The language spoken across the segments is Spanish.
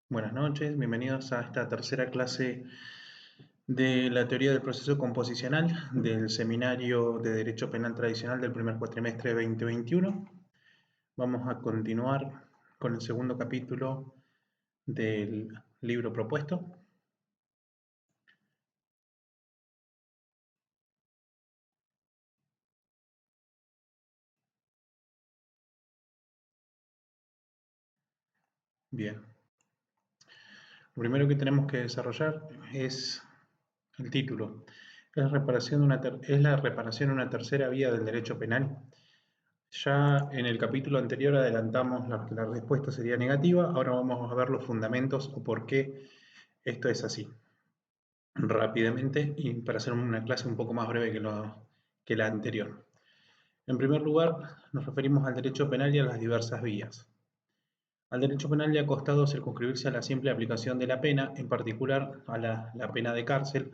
Buenas noches, bienvenidos a esta tercera clase de la teoría del proceso composicional del Seminario de Derecho Penal Tradicional del primer cuatrimestre de 2021. Vamos a continuar con el segundo capítulo del libro propuesto. Bien, lo primero que tenemos que desarrollar es el título. ¿Es la reparación una tercera vía del derecho penal? Ya en el capítulo anterior adelantamos que la respuesta sería negativa, ahora vamos a ver los fundamentos o por qué esto es así. Rápidamente y para hacer una clase un poco más breve que la anterior. En primer lugar, nos referimos al derecho penal y a las diversas vías. Al derecho penal le ha costado circunscribirse a la simple aplicación de la pena, en particular a la pena de cárcel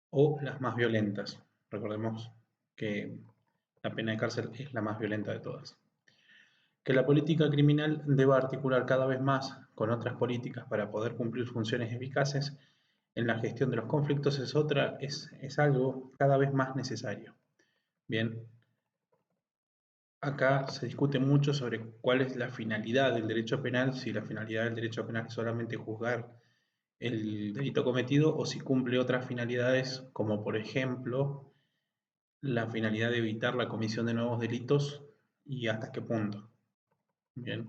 o las más violentas. Recordemos que la pena de cárcel es la más violenta de todas. Que la política criminal deba articular cada vez más con otras políticas para poder cumplir funciones eficaces en la gestión de los conflictos es algo cada vez más necesario. Bien, acá se discute mucho sobre cuál es la finalidad del derecho penal, si la finalidad del derecho penal es solamente juzgar el delito cometido o si cumple otras finalidades, como por ejemplo la finalidad de evitar la comisión de nuevos delitos y hasta qué punto. Bien.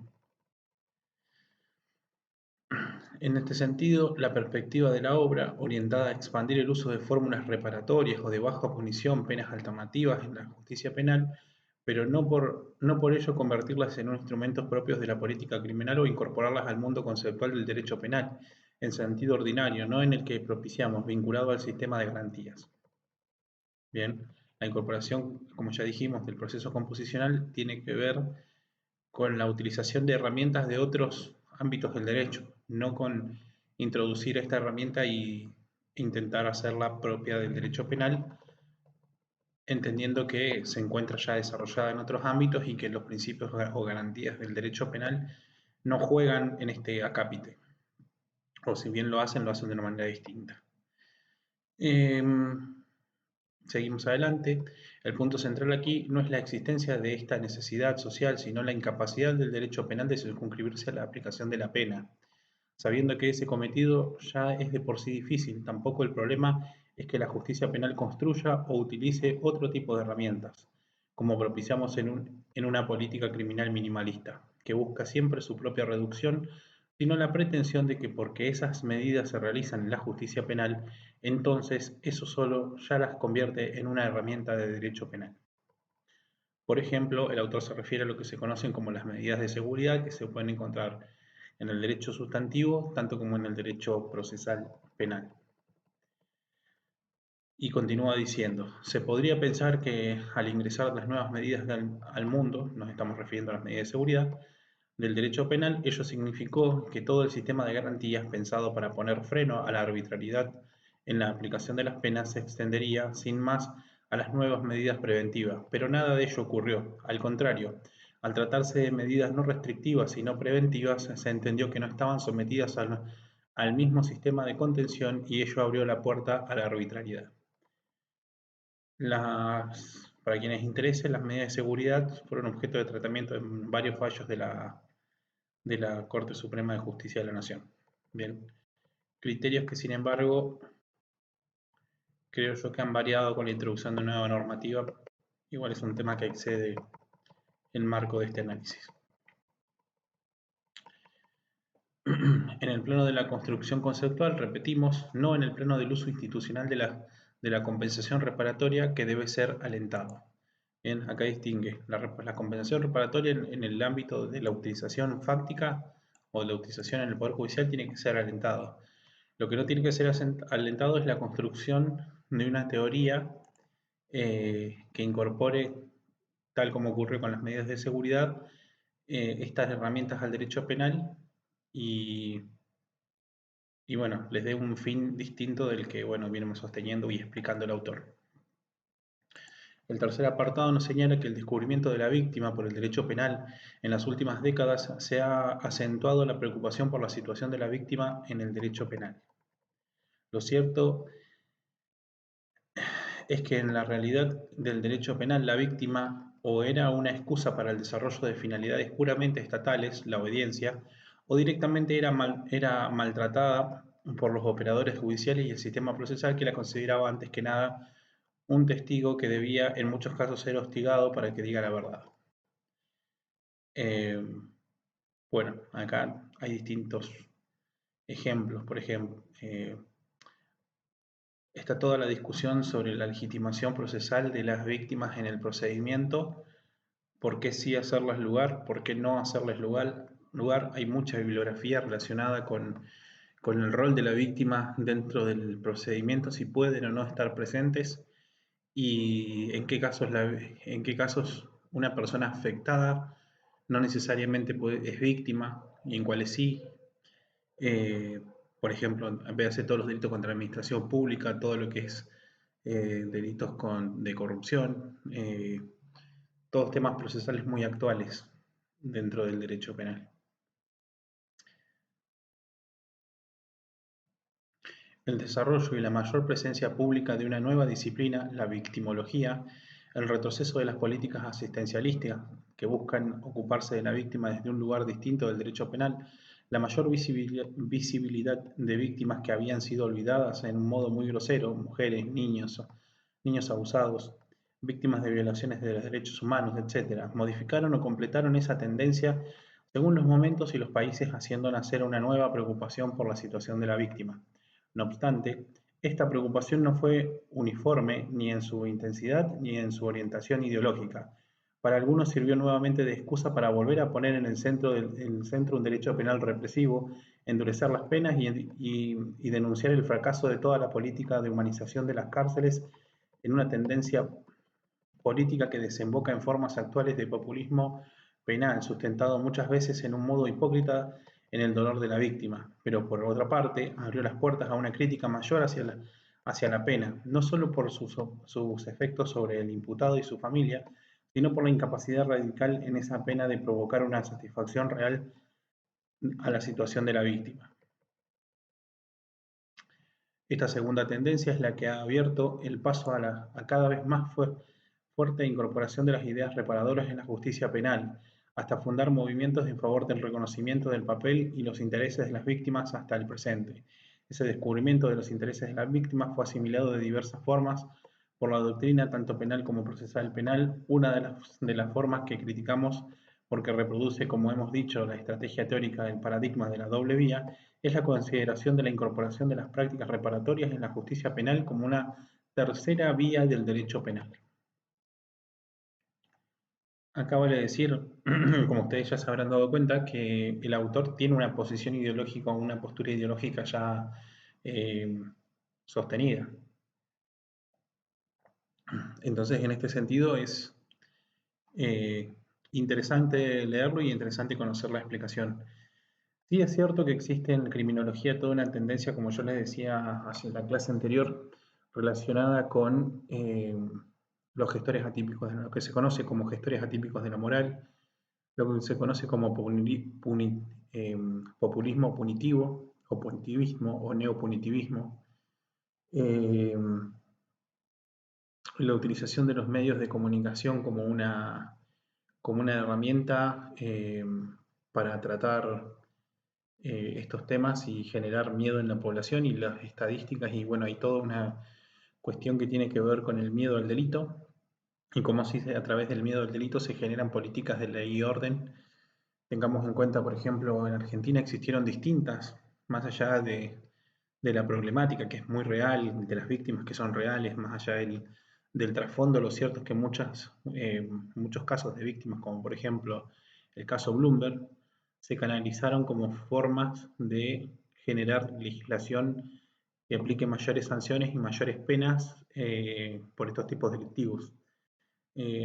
En este sentido, la perspectiva de la obra, orientada a expandir el uso de fórmulas reparatorias o de baja punición, penas alternativas en la justicia penal, pero no por ello convertirlas en instrumentos propios de la política criminal o incorporarlas al mundo conceptual del derecho penal, en sentido ordinario, no en el que propiciamos, vinculado al sistema de garantías. Bien, la incorporación, como ya dijimos, del proceso composicional tiene que ver con la utilización de herramientas de otros ámbitos del derecho, no con introducir esta herramienta y intentar hacerla propia del derecho penal, entendiendo que se encuentra ya desarrollada en otros ámbitos y que los principios o garantías del derecho penal no juegan en este acápite, o si bien lo hacen de una manera distinta. Seguimos adelante. El punto central aquí no es la existencia de esta necesidad social, sino la incapacidad del derecho penal de circunscribirse a la aplicación de la pena, sabiendo que ese cometido ya es de por sí difícil. Tampoco el problema es que la justicia penal construya o utilice otro tipo de herramientas, como propiciamos en una política criminal minimalista, que busca siempre su propia reducción, sino la pretensión de que porque esas medidas se realizan en la justicia penal, entonces eso solo ya las convierte en una herramienta de derecho penal. Por ejemplo, el autor se refiere a lo que se conocen como las medidas de seguridad que se pueden encontrar en el derecho sustantivo, tanto como en el derecho procesal penal. Y continúa diciendo, se podría pensar que al ingresar las nuevas medidas al mundo, nos estamos refiriendo a las medidas de seguridad, del derecho penal, ello significó que todo el sistema de garantías pensado para poner freno a la arbitrariedad en la aplicación de las penas se extendería sin más a las nuevas medidas preventivas, pero nada de ello ocurrió. Al contrario, al tratarse de medidas no restrictivas sino preventivas, se entendió que no estaban sometidas al mismo sistema de contención y ello abrió la puerta a la arbitrariedad. Para quienes interese, las medidas de seguridad fueron objeto de tratamiento en varios fallos de la Corte Suprema de Justicia de la Nación. Bien, criterios que sin embargo creo yo que han variado con la introducción de nueva normativa. Igual es un tema que excede el marco de este análisis. En el plano de la construcción conceptual, repetimos, no en el plano del uso institucional de la compensación reparatoria que debe ser alentado. Bien, acá distingue la compensación reparatoria en el ámbito de la utilización fáctica o de la utilización en el Poder Judicial tiene que ser alentado. Lo que no tiene que ser alentado es la construcción de una teoría que incorpore, tal como ocurre con las medidas de seguridad, estas herramientas al derecho penal y, y bueno, les dé un fin distinto del que bueno, vienes sosteniendo y explicando el autor. El tercer apartado nos señala que el descubrimiento de la víctima por el derecho penal en las últimas décadas se ha acentuado la preocupación por la situación de la víctima en el derecho penal. Lo cierto es que en la realidad del derecho penal la víctima o era una excusa para el desarrollo de finalidades puramente estatales, la obediencia, o directamente era maltratada por los operadores judiciales y el sistema procesal que la consideraba antes que nada un testigo que debía en muchos casos ser hostigado para que diga la verdad. Eh, bueno, acá hay distintos ejemplos. Por ejemplo, está toda la discusión sobre la legitimación procesal de las víctimas en el procedimiento, por qué sí hacerles lugar, por qué no hacerles lugar. Hay mucha bibliografía relacionada con el rol de la víctima dentro del procedimiento, si pueden o no estar presentes y en qué casos una persona afectada no necesariamente es víctima y en cuáles sí. Eh, por ejemplo, véase todos los delitos contra la administración pública, todo lo que es delitos de corrupción, todos temas procesales muy actuales dentro del derecho penal. El desarrollo y la mayor presencia pública de una nueva disciplina, la victimología, el retroceso de las políticas asistencialistas que buscan ocuparse de la víctima desde un lugar distinto del derecho penal, la mayor visibilidad de víctimas que habían sido olvidadas en un modo muy grosero, mujeres, niños abusados, víctimas de violaciones de los derechos humanos, etc., modificaron o completaron esa tendencia según los momentos y los países, haciendo nacer una nueva preocupación por la situación de la víctima. No obstante, esta preocupación no fue uniforme ni en su intensidad ni en su orientación ideológica. Para algunos sirvió nuevamente de excusa para volver a poner en el centro un derecho penal represivo, endurecer las penas y denunciar el fracaso de toda la política de humanización de las cárceles en una tendencia política que desemboca en formas actuales de populismo penal, sustentado muchas veces en un modo hipócrita en el dolor de la víctima, pero por otra parte abrió las puertas a una crítica mayor hacia la pena, no solo por sus efectos sobre el imputado y su familia, sino por la incapacidad radical en esa pena de provocar una satisfacción real a la situación de la víctima. Esta segunda tendencia es la que ha abierto el paso a cada vez más fuerte incorporación de las ideas reparadoras en la justicia penal, hasta fundar movimientos en favor del reconocimiento del papel y los intereses de las víctimas hasta el presente. Ese descubrimiento de los intereses de las víctimas fue asimilado de diversas formas por la doctrina tanto penal como procesal penal, una de las formas que criticamos porque reproduce, como hemos dicho, la estrategia teórica del paradigma de la doble vía, es la consideración de la incorporación de las prácticas reparatorias en la justicia penal como una tercera vía del derecho penal. Acaba de decir, como ustedes ya se habrán dado cuenta, que el autor tiene una posición ideológica o una postura ideológica ya sostenida. Entonces, en este sentido, es interesante leerlo y interesante conocer la explicación. Sí, es cierto que existe en criminología toda una tendencia, como yo les decía hacia la clase anterior, relacionada con los gestores atípicos, de lo que se conoce como gestores atípicos de la moral, lo que se conoce como populismo punitivo, o punitivismo, o neopunitivismo, eh, la utilización de los medios de comunicación como una herramienta para tratar estos temas y generar miedo en la población y las estadísticas y bueno, hay toda una cuestión que tiene que ver con el miedo al delito y cómo si a través del miedo al delito se generan políticas de ley y orden. Tengamos en cuenta, por ejemplo, en Argentina existieron distintas, más allá de la problemática que es muy real, de las víctimas que son reales, más allá del trasfondo, lo cierto es que muchos casos de víctimas, como por ejemplo el caso Bloomberg, se canalizaron como formas de generar legislación que aplique mayores sanciones y mayores penas por estos tipos delictivos.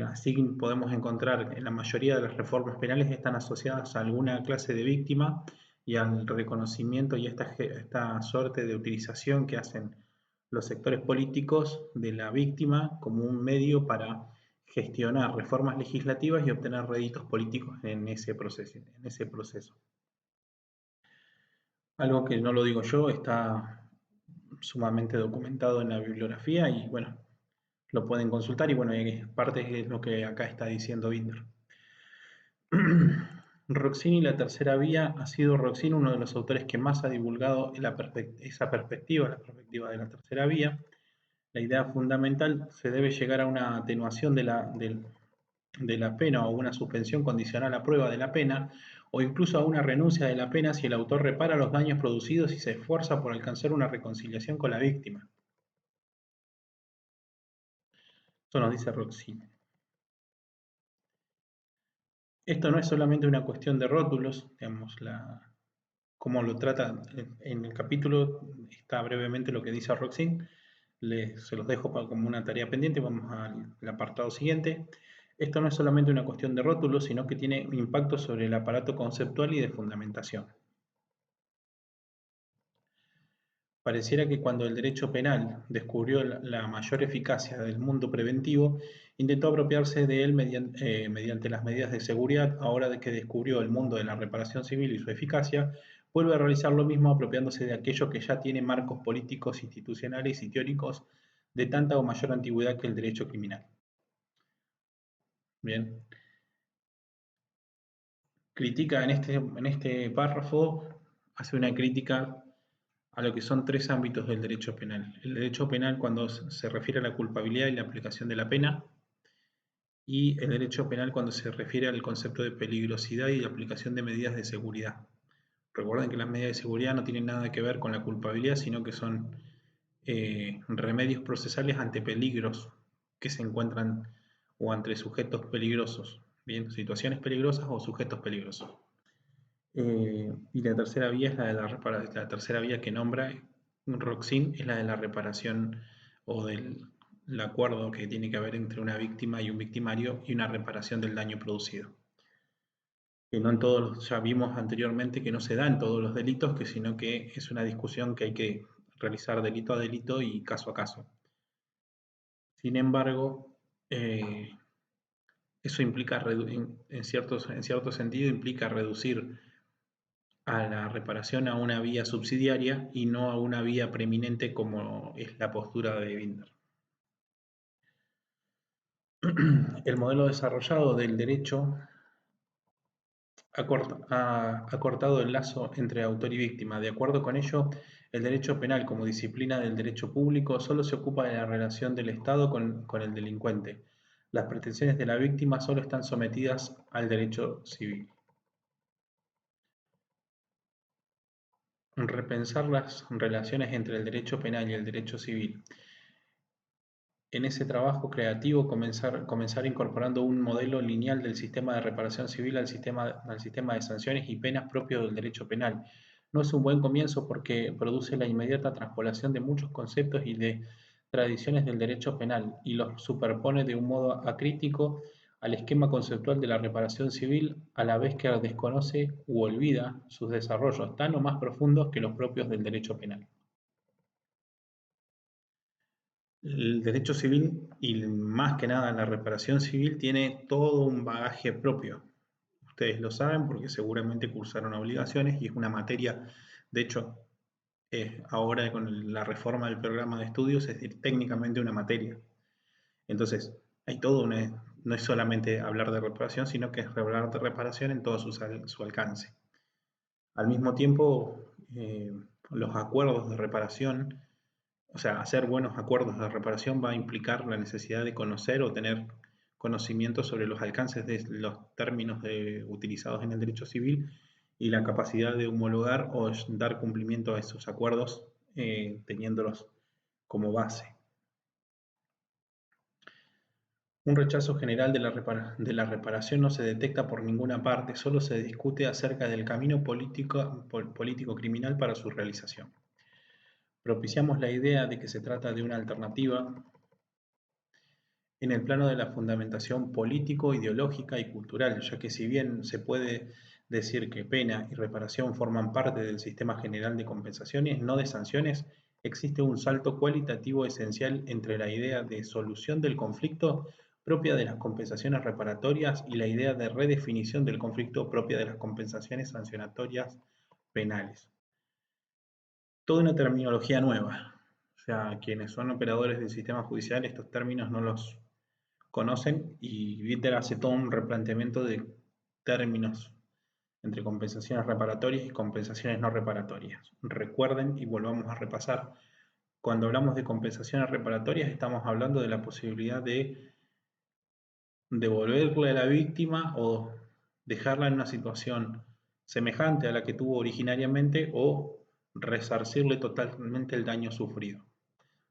Así podemos encontrar que la mayoría de las reformas penales están asociadas a alguna clase de víctima y al reconocimiento y a esta suerte de utilización que hacen los sectores políticos de la víctima como un medio para gestionar reformas legislativas y obtener réditos políticos en ese proceso. Algo que no lo digo yo, está sumamente documentado en la bibliografía y bueno, lo pueden consultar y bueno, parte es lo que acá está diciendo Binder. Roxini y la tercera vía. Ha sido Roxini uno de los autores que más ha divulgado esa perspectiva, la perspectiva de la tercera vía. La idea fundamental: se debe llegar a una atenuación de la pena o una suspensión condicional a prueba de la pena, o incluso a una renuncia de la pena si el autor repara los daños producidos y se esfuerza por alcanzar una reconciliación con la víctima. Eso nos dice Roxini. Esto no es solamente una cuestión de rótulos, digamos, cómo lo trata en el capítulo está brevemente lo que dice Roxini. Se los dejo como una tarea pendiente. Vamos al apartado siguiente. Esto no es solamente una cuestión de rótulos, sino que tiene un impacto sobre el aparato conceptual y de fundamentación. Pareciera que cuando el derecho penal descubrió la mayor eficacia del mundo preventivo, intentó apropiarse de él mediante las medidas de seguridad. Ahora de que descubrió el mundo de la reparación civil y su eficacia, vuelve a realizar lo mismo apropiándose de aquello que ya tiene marcos políticos, institucionales y teóricos de tanta o mayor antigüedad que el derecho criminal. Bien. Critica en este párrafo, hace una crítica a lo que son tres ámbitos del derecho penal. El derecho penal cuando se refiere a la culpabilidad y la aplicación de la pena, y el derecho penal cuando se refiere al concepto de peligrosidad y la aplicación de medidas de seguridad. Recuerden que las medidas de seguridad no tienen nada que ver con la culpabilidad, sino que son remedios procesales ante peligros que se encuentran o ante sujetos peligrosos, bien, situaciones peligrosas o sujetos peligrosos. Y la tercera vía es la tercera vía que nombra Roxin, es la de la reparación o del acuerdo que tiene que haber entre una víctima y un victimario y una reparación del daño producido. Que no en todos, ya vimos anteriormente que no se da en todos los delitos, sino que es una discusión que hay que realizar delito a delito y caso a caso. Sin embargo, eso implica, en cierto sentido, implica reducir a la reparación a una vía subsidiaria y no a una vía preeminente como es la postura de Binder. El modelo desarrollado del derecho ha cortado el lazo entre autor y víctima. De acuerdo con ello, el derecho penal como disciplina del derecho público solo se ocupa de la relación del Estado con el delincuente. Las pretensiones de la víctima solo están sometidas al derecho civil. Repensar las relaciones entre el derecho penal y el derecho civil. En ese trabajo creativo comenzar incorporando un modelo lineal del sistema de reparación civil al sistema de sanciones y penas propio del derecho penal. No es un buen comienzo porque produce la inmediata transpolación de muchos conceptos y de tradiciones del derecho penal y los superpone de un modo acrítico al esquema conceptual de la reparación civil, a la vez que desconoce u olvida sus desarrollos tan o más profundos que los propios del derecho penal. El derecho civil y más que nada la reparación civil tiene todo un bagaje propio. Ustedes lo saben porque seguramente cursaron obligaciones y es una materia, de hecho, ahora con la reforma del programa de estudios es técnicamente una materia. Entonces, hay todo no es solamente hablar de reparación, sino que es hablar de reparación en todo su alcance. Al mismo tiempo, los acuerdos de reparación, o sea, hacer buenos acuerdos de reparación va a implicar la necesidad de conocer o tener conocimiento sobre los alcances de los términos utilizados en el derecho civil y la capacidad de homologar o dar cumplimiento a esos acuerdos teniéndolos como base. Un rechazo general de la reparación no se detecta por ninguna parte, solo se discute acerca del camino político-criminal para su realización. Propiciamos la idea de que se trata de una alternativa en el plano de la fundamentación político, ideológica y cultural, ya que si bien se puede decir que pena y reparación forman parte del sistema general de compensaciones, no de sanciones, existe un salto cualitativo esencial entre la idea de solución del conflicto propia de las compensaciones reparatorias y la idea de redefinición del conflicto propia de las compensaciones sancionatorias penales. Toda una terminología nueva. O sea, quienes son operadores del sistema judicial estos términos no los conocen y Bitter hace todo un replanteamiento de términos entre compensaciones reparatorias y compensaciones no reparatorias. Recuerden y volvamos a repasar, cuando hablamos de compensaciones reparatorias estamos hablando de la posibilidad de devolverle a la víctima o dejarla en una situación semejante a la que tuvo originariamente o resarcirle totalmente el daño sufrido.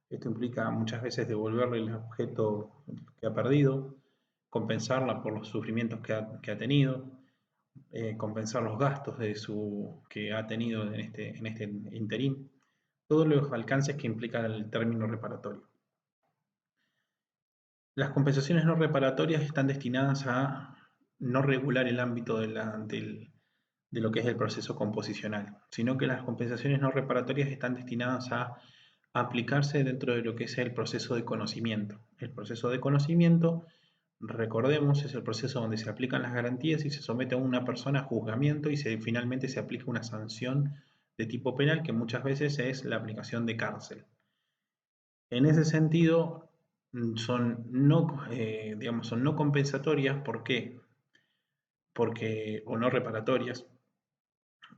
Esto implica muchas veces devolverle el objeto que ha perdido, compensarla por los sufrimientos que ha tenido, compensar los gastos que ha tenido en este interín, todos los alcances que implica el término reparatorio. Las compensaciones no reparatorias están destinadas a no regular el ámbito de lo que es el proceso composicional, sino que las compensaciones no reparatorias están destinadas a aplicarse dentro de lo que es el proceso de conocimiento. El proceso de conocimiento, recordemos, es el proceso donde se aplican las garantías y se somete a una persona a juzgamiento y finalmente se aplica una sanción de tipo penal que muchas veces es la aplicación de cárcel. En ese sentido, son no compensatorias. ¿Por qué? O no reparatorias,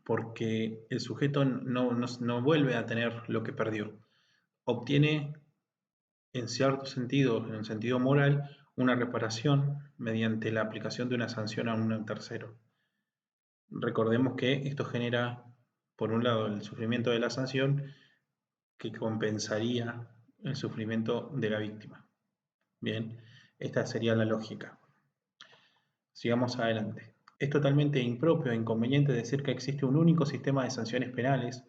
porque el sujeto no vuelve a tener lo que perdió. Obtiene, en cierto sentido, en el sentido moral, una reparación mediante la aplicación de una sanción a un tercero. Recordemos que esto genera, por un lado, el sufrimiento de la sanción que compensaría el sufrimiento de la víctima. Bien, esta sería la lógica. Sigamos adelante. Es totalmente impropio e inconveniente decir que existe un único sistema de sanciones penales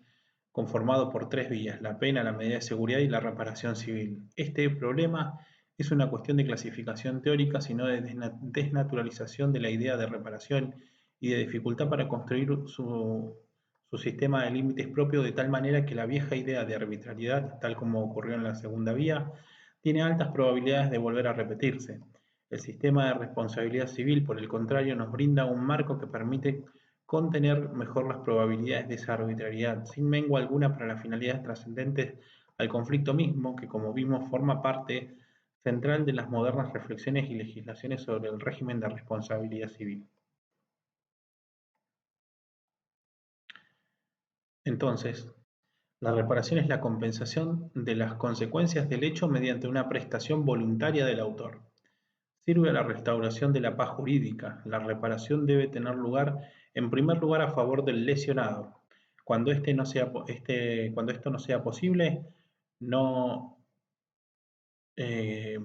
conformado por tres vías: la pena, la medida de seguridad y la reparación civil. Este problema es una cuestión de clasificación teórica, sino de desnaturalización de la idea de reparación y de dificultad para construir su sistema de límites propio, de tal manera que la vieja idea de arbitrariedad, tal como ocurrió en la segunda vía, tiene altas probabilidades de volver a repetirse. El sistema de responsabilidad civil, por el contrario, nos brinda un marco que permite contener mejor las probabilidades de esa arbitrariedad, sin mengua alguna para las finalidades trascendentes al conflicto mismo, que como vimos forma parte central de las modernas reflexiones y legislaciones sobre el régimen de responsabilidad civil. Entonces, la reparación es la compensación de las consecuencias del hecho mediante una prestación voluntaria del autor. Sirve a la restauración de la paz jurídica. La reparación debe tener lugar, en primer lugar, a favor del lesionado. Cuando esto no sea posible, eh,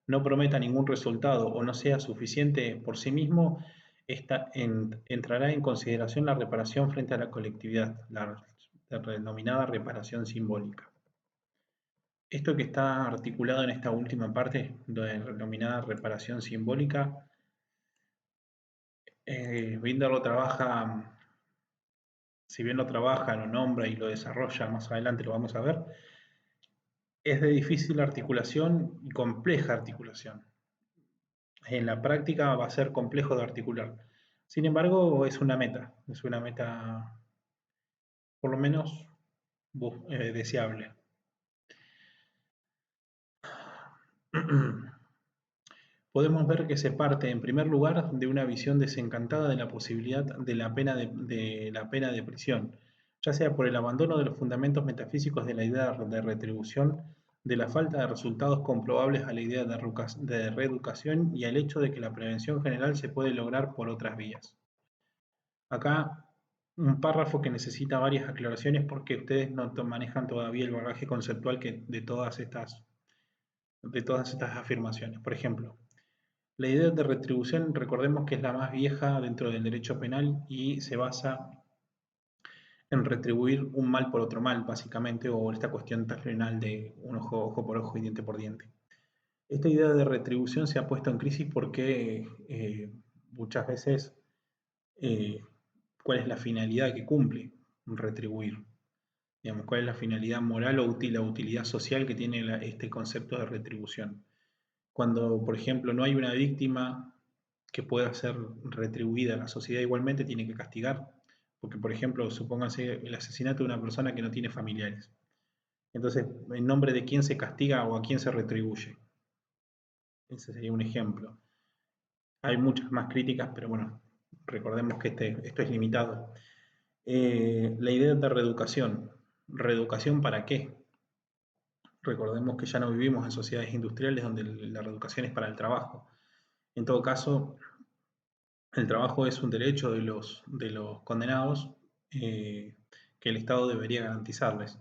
no prometa ningún resultado o no sea suficiente por sí mismo, entrará en consideración la reparación frente a la colectividad, la denominada reparación simbólica. Esto que está articulado en esta última parte, denominada reparación simbólica, Binder lo trabaja, si bien lo trabaja, lo nombra y lo desarrolla, más adelante lo vamos a ver, es de difícil articulación y compleja articulación. En la práctica va a ser complejo de articular. Sin embargo, es una meta por lo menos deseable. Podemos ver que se parte, en primer lugar, de una visión desencantada de la posibilidad de la pena de prisión, ya sea por el abandono de los fundamentos metafísicos de la idea de retribución, de la falta de resultados comprobables a la idea de reeducación y al hecho de que la prevención general se puede lograr por otras vías. Acá un párrafo que necesita varias aclaraciones porque ustedes no manejan todavía el bagaje conceptual de todas estas afirmaciones. Por ejemplo, la idea de retribución, recordemos que es la más vieja dentro del derecho penal y se basa en retribuir un mal por otro mal, básicamente, o esta cuestión terrenal de un ojo por ojo y diente por diente. Esta idea de retribución se ha puesto en crisis porque muchas veces cuál es la finalidad que cumple retribuir. Digamos, cuál es la finalidad moral o la utilidad social que tiene este concepto de retribución. Cuando, por ejemplo, no hay una víctima que pueda ser retribuida, la sociedad igualmente tiene que castigar. Porque, por ejemplo, supóngase el asesinato de una persona que no tiene familiares. Entonces, ¿en nombre de quién se castiga o a quién se retribuye? Ese sería un ejemplo. Hay muchas más críticas, pero bueno, recordemos que esto es limitado. La idea de reeducación. ¿Reeducación para qué? Recordemos que ya no vivimos en sociedades industriales donde la reeducación es para el trabajo. En todo caso, el trabajo es un derecho de los condenados que el Estado debería garantizarles.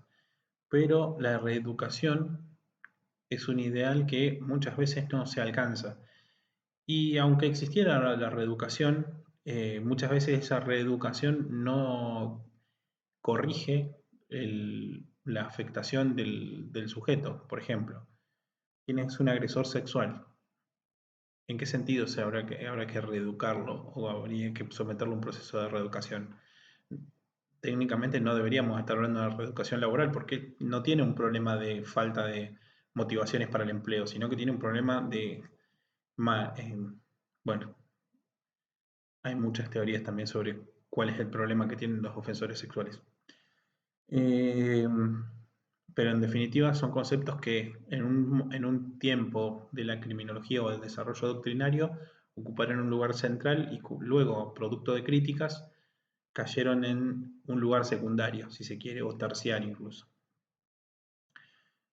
Pero la reeducación es un ideal que muchas veces no se alcanza. Y aunque existiera la reeducación, muchas veces esa reeducación no corrige la afectación del sujeto. Por ejemplo, tienes un agresor sexual. ¿En qué sentido habrá que reeducarlo o habría que someterlo a un proceso de reeducación? Técnicamente no deberíamos estar hablando de reeducación laboral porque no tiene un problema de falta de motivaciones para el empleo, sino que tiene un problema de... bueno, hay muchas teorías también sobre cuál es el problema que tienen los ofensores sexuales. Eh, pero en definitiva son conceptos que en un tiempo de la criminología o del desarrollo doctrinario ocuparon un lugar central y luego, producto de críticas, cayeron en un lugar secundario, si se quiere, o terciario incluso.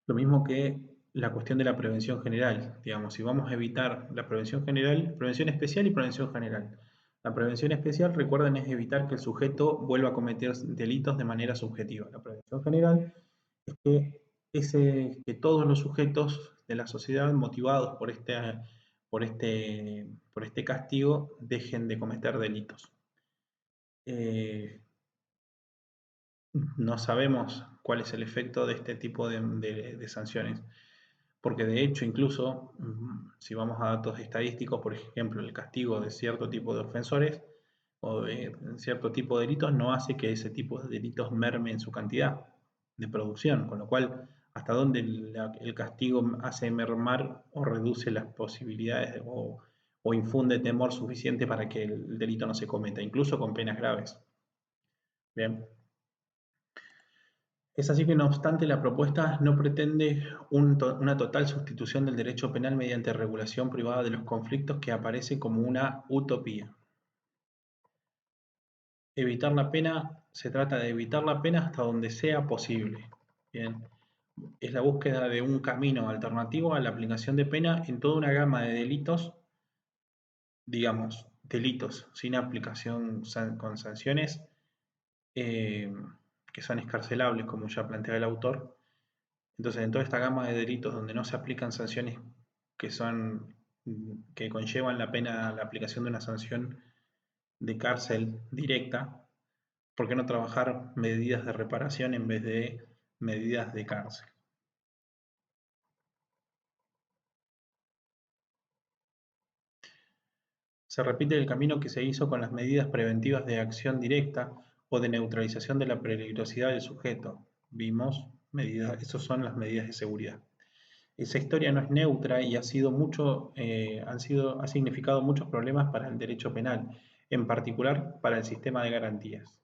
Lo mismo que la cuestión de la prevención general. Digamos, si vamos a evitar la prevención general, prevención especial y prevención general. La prevención especial, recuerden, es evitar que el sujeto vuelva a cometer delitos de manera subjetiva. La prevención general es que todos los sujetos de la sociedad motivados por este castigo dejen de cometer delitos. No sabemos cuál es el efecto de este tipo de sanciones, porque de hecho incluso si vamos a datos estadísticos, por ejemplo, el castigo de cierto tipo de ofensores o de cierto tipo de delitos no hace que ese tipo de delitos merme en su cantidad de producción, con lo cual hasta dónde el castigo hace mermar o reduce las posibilidades o infunde temor suficiente para que el delito no se cometa, incluso con penas graves. Bien. Es así que, no obstante, la propuesta no pretende una total sustitución del derecho penal mediante regulación privada de los conflictos, que aparece como una utopía. Evitar la pena, se trata de evitar la pena hasta donde sea posible. Bien. Es la búsqueda de un camino alternativo a la aplicación de pena en toda una gama de delitos, digamos, delitos sin aplicación con sanciones eh, que son escarcelables, como ya plantea el autor. Entonces, en toda esta gama de delitos donde no se aplican sanciones que conllevan la pena, la aplicación de una sanción de cárcel directa, ¿por qué no trabajar medidas de reparación en vez de medidas de cárcel? Se repite el camino que se hizo con las medidas preventivas de acción directa o de neutralización de la peligrosidad del sujeto. Vimos medidas, esas son las medidas de seguridad. Esa historia no es neutra y ha significado muchos problemas para el derecho penal, en particular para el sistema de garantías.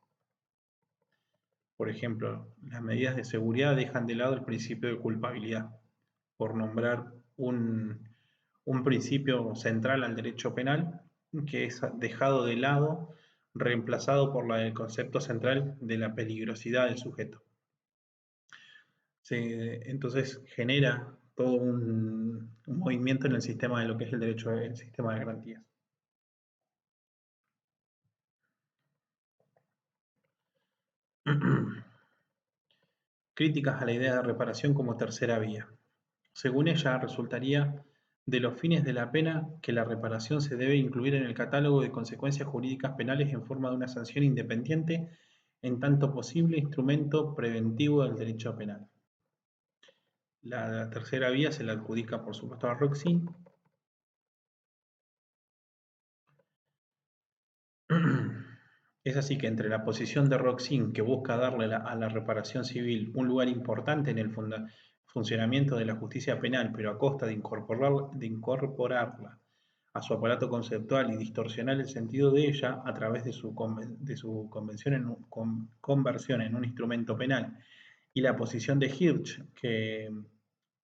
Por ejemplo, las medidas de seguridad dejan de lado el principio de culpabilidad, por nombrar un principio central al derecho penal, que es dejado de lado, reemplazado por el concepto central de la peligrosidad del sujeto. Entonces genera todo un movimiento en el sistema de lo que es el derecho, el sistema de garantías. Críticas a la idea de reparación como tercera vía. Según ella, resultaría de los fines de la pena que la reparación se debe incluir en el catálogo de consecuencias jurídicas penales en forma de una sanción independiente, en tanto posible instrumento preventivo del derecho penal. La tercera vía se la adjudica, por supuesto, a Roxy. Es así que entre la posición de Roxin, que busca darle a la reparación civil un lugar importante en el funcionamiento de la justicia penal, pero a costa de incorporarla a su aparato conceptual y distorsionar el sentido de ella a través de su conversión en un instrumento penal, y la posición de Hirsch, que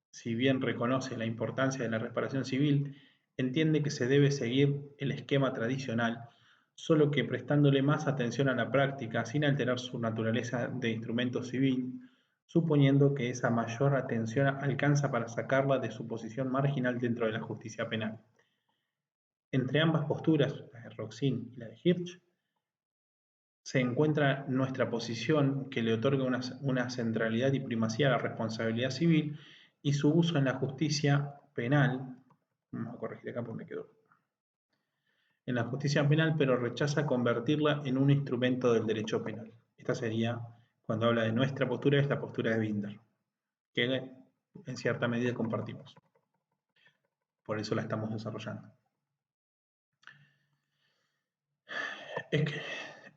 si bien reconoce la importancia de la reparación civil, entiende que se debe seguir el esquema tradicional, solo que prestándole más atención a la práctica sin alterar su naturaleza de instrumento civil, suponiendo que esa mayor atención alcanza para sacarla de su posición marginal dentro de la justicia penal. Entre ambas posturas, la de Roxin y la de Hirsch, se encuentra nuestra posición, que le otorga una centralidad y primacía a la responsabilidad civil y su uso en la justicia penal. Vamos a corregir acá porque me quedó. En la justicia penal, pero rechaza convertirla en un instrumento del derecho penal. Esta sería, cuando habla de nuestra postura, es la postura de Binder, que en cierta medida compartimos. Por eso la estamos desarrollando.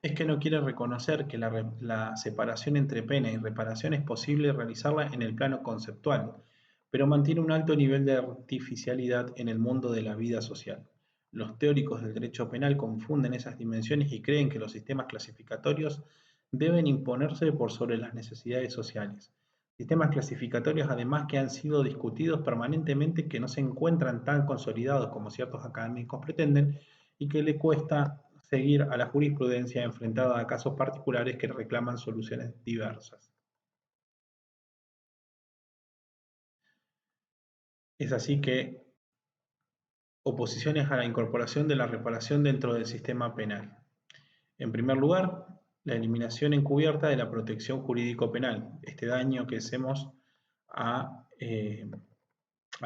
Es que no quiere reconocer que la separación entre pena y reparación es posible realizarla en el plano conceptual, pero mantiene un alto nivel de artificialidad en el mundo de la vida social. Los teóricos del derecho penal confunden esas dimensiones y creen que los sistemas clasificatorios deben imponerse por sobre las necesidades sociales. Sistemas clasificatorios además que han sido discutidos permanentemente, que no se encuentran tan consolidados como ciertos académicos pretenden y que le cuesta seguir a la jurisprudencia enfrentada a casos particulares que reclaman soluciones diversas. Es así que oposiciones a la incorporación de la reparación dentro del sistema penal. En primer lugar, la eliminación encubierta de la protección jurídico-penal, este daño que hacemos al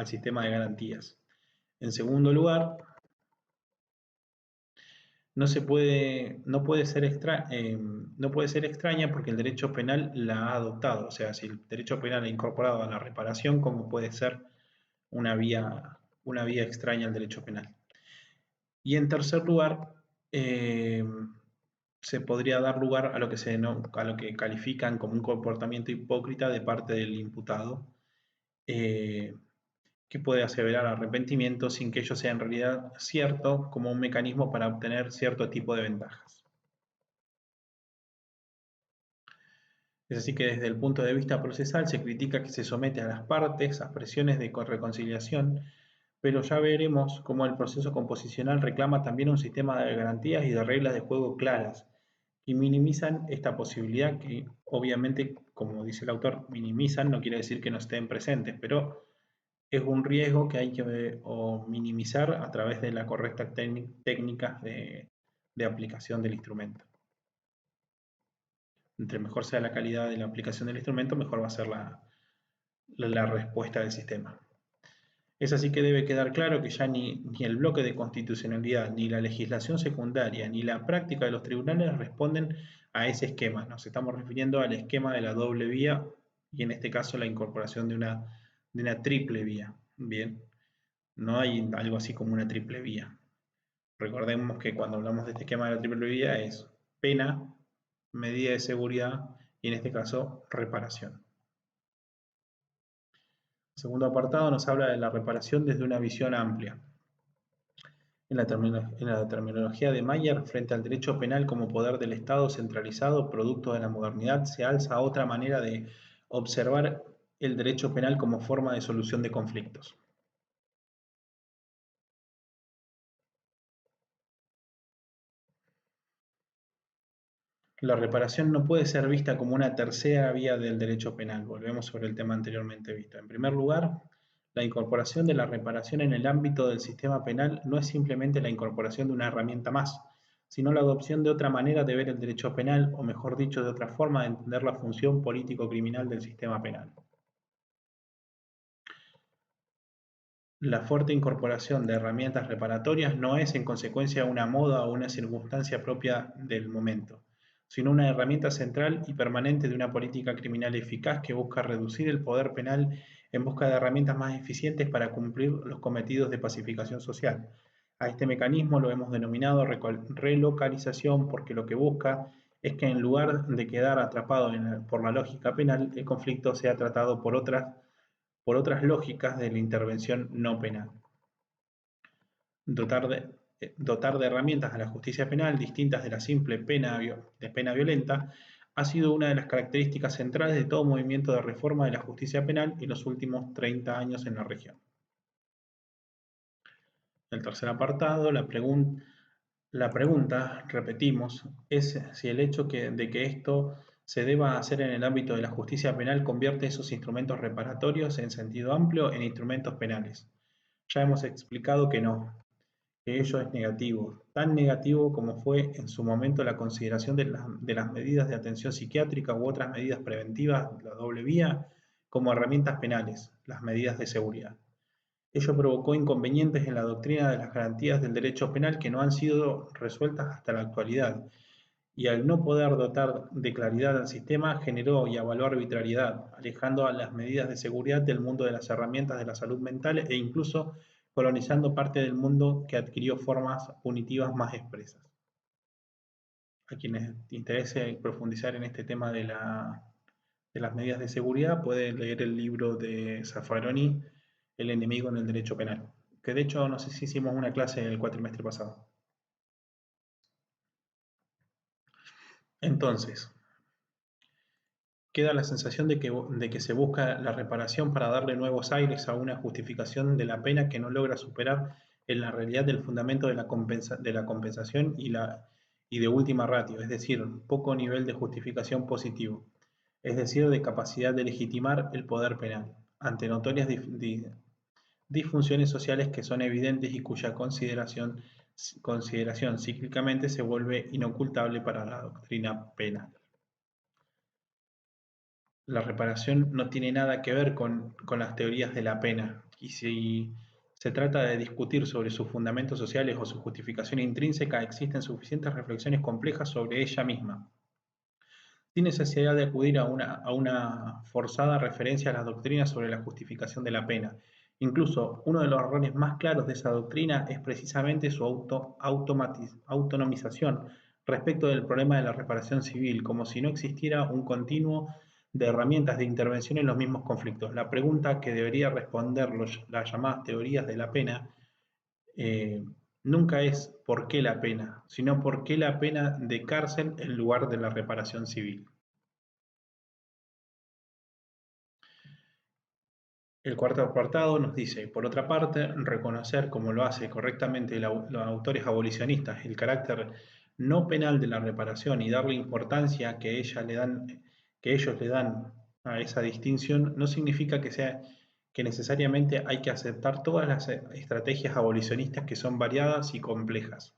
sistema de garantías. En segundo lugar, no puede ser extraña porque el derecho penal la ha adoptado. O sea, si el derecho penal ha incorporado a la reparación, ¿cómo puede ser una vía extraña al derecho penal? Y en tercer lugar, se podría dar lugar a lo que califican como un comportamiento hipócrita de parte del imputado, que puede aseverar arrepentimiento sin que ello sea en realidad cierto, como un mecanismo para obtener cierto tipo de ventajas. Es así que desde el punto de vista procesal se critica que se somete a las partes a presiones de reconciliación, pero ya veremos cómo el proceso composicional reclama también un sistema de garantías y de reglas de juego claras, y minimizan esta posibilidad que obviamente, como dice el autor, minimizan, no quiere decir que no estén presentes, pero es un riesgo que hay que minimizar a través de la correcta técnica de aplicación del instrumento. Entre mejor sea la calidad de la aplicación del instrumento, mejor va a ser la respuesta del sistema. Es así que debe quedar claro que ya ni el bloque de constitucionalidad, ni la legislación secundaria, ni la práctica de los tribunales responden a ese esquema. Nos estamos refiriendo al esquema de la doble vía y en este caso la incorporación de una triple vía. Bien, no hay algo así como una triple vía. Recordemos que cuando hablamos de este esquema de la triple vía es pena, medida de seguridad y en este caso reparación. El segundo apartado nos habla de la reparación desde una visión amplia. En la terminología de Mayer, frente al derecho penal como poder del Estado centralizado, producto de la modernidad, se alza otra manera de observar el derecho penal como forma de solución de conflictos. La reparación no puede ser vista como una tercera vía del derecho penal. Volvemos sobre el tema anteriormente visto. En primer lugar, la incorporación de la reparación en el ámbito del sistema penal no es simplemente la incorporación de una herramienta más, sino la adopción de otra manera de ver el derecho penal, o mejor dicho, de otra forma de entender la función político-criminal del sistema penal. La fuerte incorporación de herramientas reparatorias no es en consecuencia una moda o una circunstancia propia del momento, sino una herramienta central y permanente de una política criminal eficaz que busca reducir el poder penal en busca de herramientas más eficientes para cumplir los cometidos de pacificación social. A este mecanismo lo hemos denominado relocalización porque lo que busca es que en lugar de quedar atrapado por la lógica penal, el conflicto sea tratado por otras por otras lógicas de la intervención no penal. Dotar de herramientas a la justicia penal distintas de la simple pena violenta ha sido una de las características centrales de todo movimiento de reforma de la justicia penal en los últimos 30 años en la región. El tercer apartado, la pregunta, repetimos, es si el hecho de que esto se deba hacer en el ámbito de la justicia penal convierte esos instrumentos reparatorios en sentido amplio en instrumentos penales. Ya hemos explicado que no, que ello es negativo, tan negativo como fue en su momento la consideración de las medidas de atención psiquiátrica u otras medidas preventivas, la doble vía, como herramientas penales, las medidas de seguridad. Ello provocó inconvenientes en la doctrina de las garantías del derecho penal que no han sido resueltas hasta la actualidad, y al no poder dotar de claridad al sistema generó y avaló arbitrariedad, alejando a las medidas de seguridad del mundo de las herramientas de la salud mental e incluso colonizando parte del mundo que adquirió formas punitivas más expresas. A quienes interese profundizar en este tema de las medidas de seguridad, pueden leer el libro de Zaffaroni, El enemigo en el derecho penal, que de hecho no sé si hicimos una clase el cuatrimestre pasado. Entonces, queda la sensación de que se busca la reparación para darle nuevos aires a una justificación de la pena que no logra superar en la realidad el fundamento de la compensación y de última ratio, es decir, poco nivel de justificación positivo, es decir, de capacidad de legitimar el poder penal, ante notorias disfunciones sociales que son evidentes y cuya consideración cíclicamente se vuelve inocultable para la doctrina penal. La reparación no tiene nada que ver con las teorías de la pena, y si se trata de discutir sobre sus fundamentos sociales o su justificación intrínseca, existen suficientes reflexiones complejas sobre ella misma, sin necesidad de acudir a una forzada referencia a las doctrinas sobre la justificación de la pena. Incluso uno de los errores más claros de esa doctrina es precisamente su autonomización respecto del problema de la reparación civil, como si no existiera un continuo de herramientas de intervención en los mismos conflictos. La pregunta que debería responder las llamadas teorías de la pena eh, nunca es ¿por qué la pena?, sino ¿por qué la pena de cárcel en lugar de la reparación civil? El cuarto apartado nos dice, por otra parte, reconocer, como lo hace correctamente los autores abolicionistas, el carácter no penal de la reparación y darle importancia que ellos le dan a esa distinción, no significa que necesariamente hay que aceptar todas las estrategias abolicionistas que son variadas y complejas.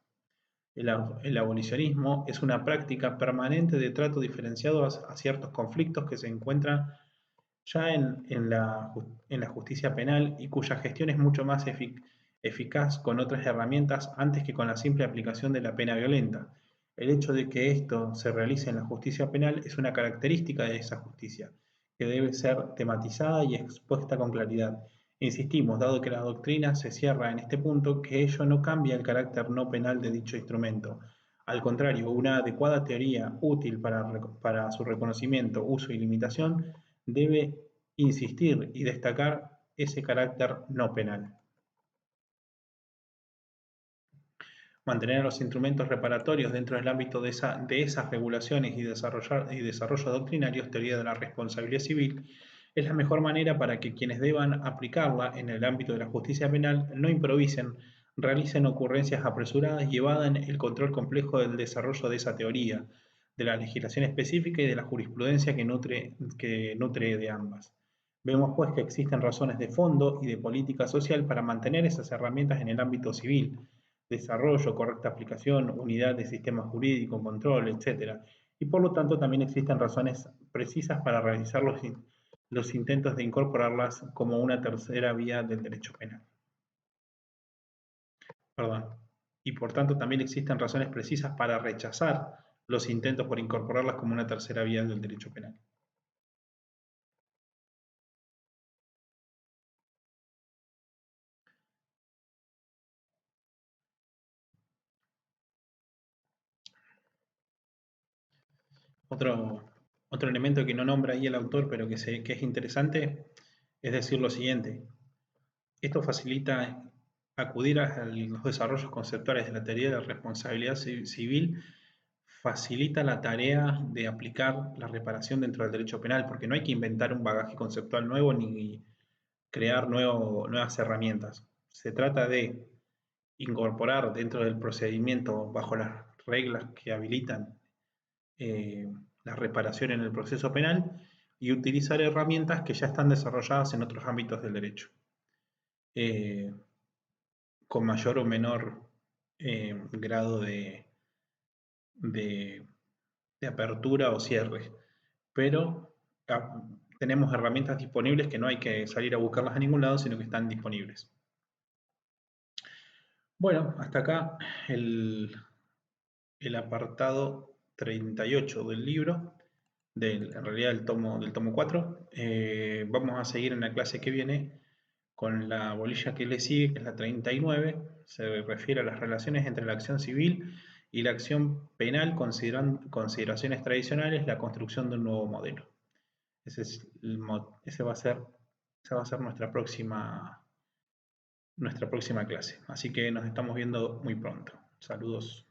El abolicionismo es una práctica permanente de trato diferenciado a ciertos conflictos que se encuentran ya en la justicia penal y cuya gestión es mucho más eficaz con otras herramientas antes que con la simple aplicación de la pena violenta. El hecho de que esto se realice en la justicia penal es una característica de esa justicia, que debe ser tematizada y expuesta con claridad. Insistimos, dado que la doctrina se cierra en este punto, que ello no cambia el carácter no penal de dicho instrumento. Al contrario, una adecuada teoría útil para su reconocimiento, uso y limitación debe insistir y destacar ese carácter no penal. Mantener los instrumentos reparatorios dentro del ámbito de esas regulaciones y desarrollo doctrinarios, teoría de la responsabilidad civil, es la mejor manera para que quienes deban aplicarla en el ámbito de la justicia penal no improvisen, realicen ocurrencias apresuradas y evadan el control complejo del desarrollo de esa teoría, de la legislación específica y de la jurisprudencia que nutre de ambas. Vemos pues que existen razones de fondo y de política social para mantener esas herramientas en el ámbito civil, desarrollo, correcta aplicación, unidad de sistema jurídico, control, etc. Y por lo tanto también existen razones precisas para realizar los intentos de incorporarlas como una tercera vía del derecho penal. Perdón. Y por tanto también existen razones precisas para rechazar los intentos por incorporarlas como una tercera vía del derecho penal. Otro, otro elemento que no nombra ahí el autor, pero que es interesante, Es decir, lo siguiente, esto facilita acudir a los desarrollos conceptuales de la teoría de la responsabilidad civil, facilita la tarea de aplicar la reparación dentro del derecho penal, porque no hay que inventar un bagaje conceptual nuevo ni crear nuevas herramientas. Se trata de incorporar dentro del procedimiento, bajo las reglas que habilitan la reparación en el proceso penal, y utilizar herramientas que ya están desarrolladas en otros ámbitos del derecho, con mayor o menor grado de, de apertura o cierre. Pero tenemos herramientas disponibles que no hay que salir a buscarlas a ningún lado, sino que están disponibles. Bueno, hasta acá el apartado 38 del libro, en realidad del tomo 4. Vamos a seguir en la clase que viene con la bolilla que le sigue, que es la 39. Se refiere a las relaciones entre la acción civil y la acción penal, considerando consideraciones tradicionales, la construcción de un nuevo modelo. Esa va a ser nuestra próxima clase. Así que nos estamos viendo muy pronto. Saludos.